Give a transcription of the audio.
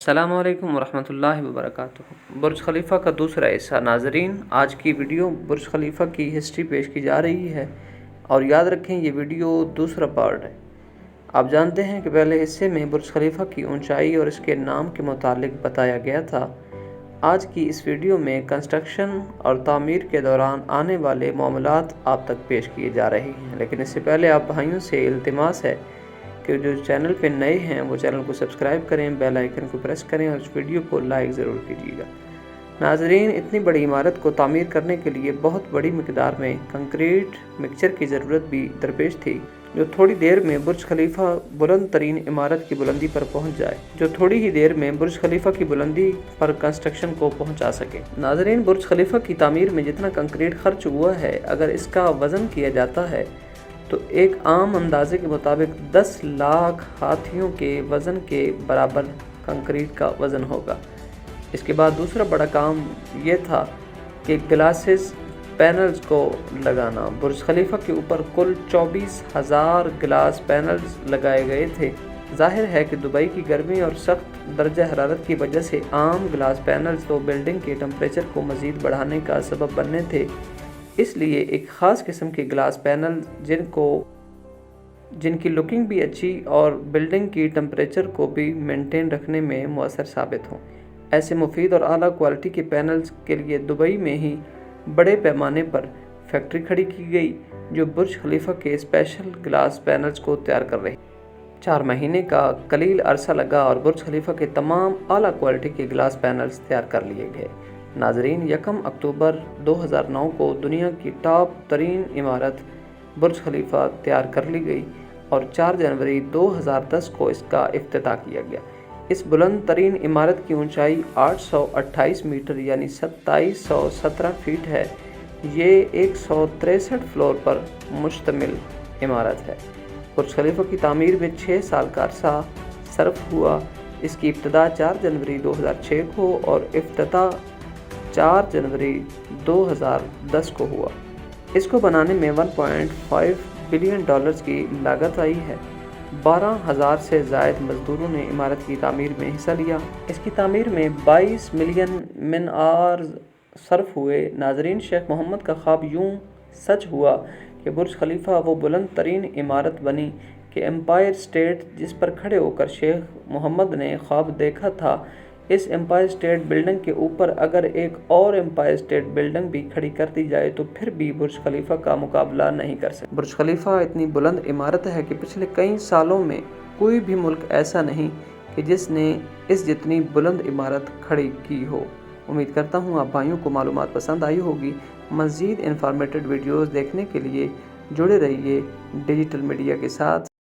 السلام علیکم ورحمۃ اللہ وبرکاتہ۔ برج خلیفہ کا دوسرا حصہ۔ ناظرین، آج کی ویڈیو برج خلیفہ کی ہسٹری پیش کی جا رہی ہے اور یاد رکھیں یہ ویڈیو دوسرا پارٹ ہے۔ آپ جانتے ہیں کہ پہلے حصے میں برج خلیفہ کی اونچائی اور اس کے نام کے متعلق بتایا گیا تھا۔ آج کی اس ویڈیو میں کنسٹرکشن اور تعمیر کے دوران آنے والے معاملات آپ تک پیش کیے جا رہے ہیں، لیکن اس سے پہلے آپ بھائیوں سے التماس ہے کہ جو چینل پہ نئے ہیں وہ چینل کو سبسکرائب کریں، بیل آئیکن کو پریس کریں اور اس ویڈیو کو لائک ضرور کیجیے گا۔ ناظرین، اتنی بڑی عمارت کو تعمیر کرنے کے لیے بہت بڑی مقدار میں کنکریٹ مکسچر کی ضرورت بھی درپیش تھی، جو تھوڑی دیر میں برج خلیفہ بلند ترین عمارت کی بلندی پر پہنچ جائے، جو تھوڑی ہی دیر میں برج خلیفہ کی بلندی پر کنسٹرکشن کو پہنچا سکے۔ ناظرین، برج خلیفہ کی تعمیر میں جتنا کنکریٹ خرچ ہوا ہے، اگر اس کا وزن کیا جاتا ہے تو ایک عام اندازے کے مطابق 10 لاکھ ہاتھیوں کے وزن کے برابر کنکریٹ کا وزن ہوگا۔ اس کے بعد دوسرا بڑا کام یہ تھا کہ گلاسز پینلز کو لگانا۔ برج خلیفہ کے اوپر کل 24,000 گلاس پینلز لگائے گئے تھے۔ ظاہر ہے کہ دبئی کی گرمی اور سخت درجہ حرارت کی وجہ سے عام گلاس پینلز تو بلڈنگ کے ٹمپریچر کو مزید بڑھانے کا سبب بننے تھے، اس لیے ایک خاص قسم کے گلاس پینل جن کی لکنگ بھی اچھی اور بلڈنگ کی ٹمپریچر کو بھی مینٹین رکھنے میں مؤثر ثابت ہوں، ایسے مفید اور اعلیٰ کوالٹی کے پینلز کے لیے دبئی میں ہی بڑے پیمانے پر فیکٹری کھڑی کی گئی جو برج خلیفہ کے اسپیشل گلاس پینلز کو تیار کر رہی۔ 4 مہینے کا قلیل عرصہ لگا اور برج خلیفہ کے تمام اعلیٰ کوالٹی کے گلاس پینلز تیار کر لیے گئے۔ ناظرین، 1 اکتوبر 2009 کو دنیا کی ٹاپ ترین عمارت برج خلیفہ تیار کر لی گئی اور 4 جنوری 2010 کو اس کا افتتاح کیا گیا۔ اس بلند ترین عمارت کی اونچائی 828 میٹر یعنی 2717 فیٹ ہے۔ یہ 163 فلور پر مشتمل عمارت ہے۔ برج خلیفہ کی تعمیر میں 6 سال کا عرصہ صرف ہوا۔ اس کی ابتدا 4 جنوری 2006 کو اور افتتاح 4 جنوری 2010 کو ہوا۔ اس کو بنانے میں $1.5 بلین کی لاگت آئی ہے۔ 12,000 سے زائد مزدوروں نے عمارت کی تعمیر میں حصہ لیا۔ اس کی تعمیر میں 22 ملین من آورز صرف ہوئے۔ ناظرین، شیخ محمد کا خواب یوں سچ ہوا کہ برج خلیفہ وہ بلند ترین عمارت بنی کہ امپائر اسٹیٹ جس پر کھڑے ہو کر شیخ محمد نے خواب دیکھا تھا، اس امپائر اسٹیٹ بلڈنگ کے اوپر اگر ایک اور امپائر اسٹیٹ بلڈنگ بھی کھڑی کر دی جائے تو پھر بھی برج خلیفہ کا مقابلہ نہیں کر سکے۔ برج خلیفہ اتنی بلند عمارت ہے کہ پچھلے کئی سالوں میں کوئی بھی ملک ایسا نہیں کہ جس نے اس جتنی بلند عمارت کھڑی کی ہو۔ امید کرتا ہوں آپ بھائیوں کو معلومات پسند آئی ہوگی۔ مزید انفارمیٹڈ ویڈیوز دیکھنے کے لیے جڑے رہیے ڈیجیٹل میڈیا کے ساتھ۔